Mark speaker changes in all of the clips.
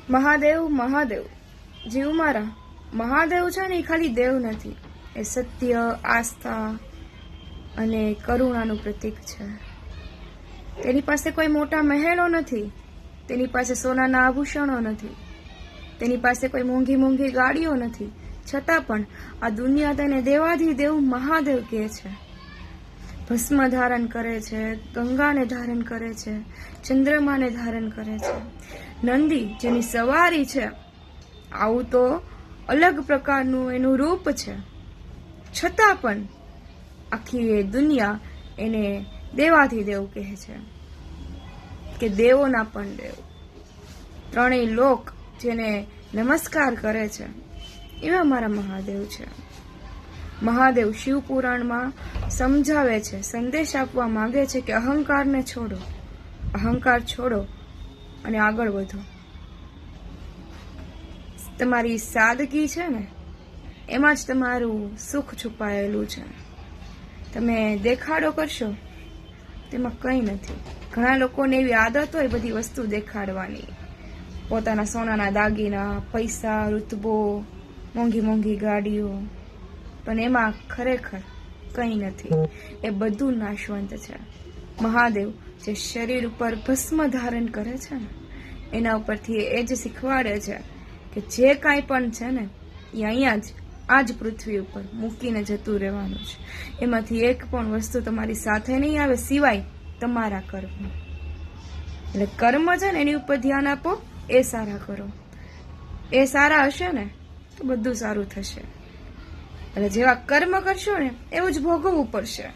Speaker 1: મહાદેવ મહાદેવ જીવ મારા, મહાદેવ છે ને એ ખાલી દેવ નથી, એ સત્ય, આસ્થા અને કરુણાનું પ્રતીક છે. તેની પાસે કોઈ મોટા મહેલો નથી, તેની પાસે સોનાના આભૂષણો નથી, તેની પાસે કોઈ મોંઘી મોંઘી ગાડીઓ નથી, છતાં પણ આ દુનિયા તેને દેવાધિદેવ મહાદેવ કહે છે. ભસ્મ ધારણ કરે છે, ગંગાને ધારણ કરે છે, ચંદ્રમાને ધારણ કરે છે. નંદી જેની સવારી છે, આવું તો અલગ પ્રકારનું એનું રૂપ છે, છતાં પણ આખી એ દુનિયા એને દેવાધિદેવ કહે છે કે દેવોના પણ દેવ. ત્રણેય લોક જેને નમસ્કાર કરે છે એવા મારા મહાદેવ છે. મહાદેવ શિવ પુરાણમાં સમજાવે છે, સંદેશ આપવા માંગે છે કે અહંકારને છોડો, અહંકાર છોડો અને આગળ વધો. તમારી સાદગી છે ને એમાં જ તમારું સુખ છુપાયેલું છે. તમે દેખાડો કરશો તેમાં કંઈ નથી. ઘણા લોકોને એવી આદત હોય બધી વસ્તુ દેખાડવાની, પોતાના સોનાના દાગીના, પૈસા, રૂતબો, મોંઘી મોંઘી ગાડીઓ, પણ એમાં ખરેખર કંઈ નથી. એ બધું નાશવંત છે. મહાદેવ જે શરીર ઉપર ભસ્મ ધારણ કરે છે ને એના ઉપરથી એ જ શીખવાડે છે કે જે કાંઈ પણ છે ને એ અહીંયા જ આ જ પૃથ્વી ઉપર મૂકીને જતું રહેવાનું છે. એમાંથી એક પણ વસ્તુ તમારી સાથે નહીં આવે સિવાય તમારા કર્મ. એટલે કર્મ છે ને એની ઉપર ધ્યાન આપો, એ સારા કરો. એ સારા હશે ને તો બધું સારું થશે. એટલે જેવા કર્મ કરશો ને એવું જ ભોગવવું પડશે.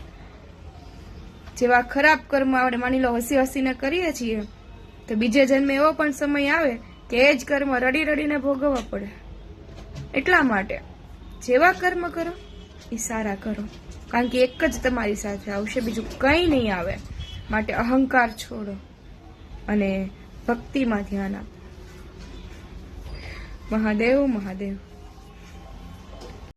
Speaker 1: જેવા ખરાબ કર્મ આપણે માની લો હસી હસીને કરીએ છીએ તો બીજે જન્મે એવો પણ સમય આવે કે એ જ કર્મ રડી રડીને ભોગવવા પડે. એટલા માટે જેવા કર્મ કરો એ સારા કરો, કારણ કે એક જ તમારી સાથે આવશે, બીજું કંઈ નહીં આવે. માટે અહંકાર છોડો અને ભક્તિમાં ધ્યાન આપો. મહાદેવ મહાદેવ.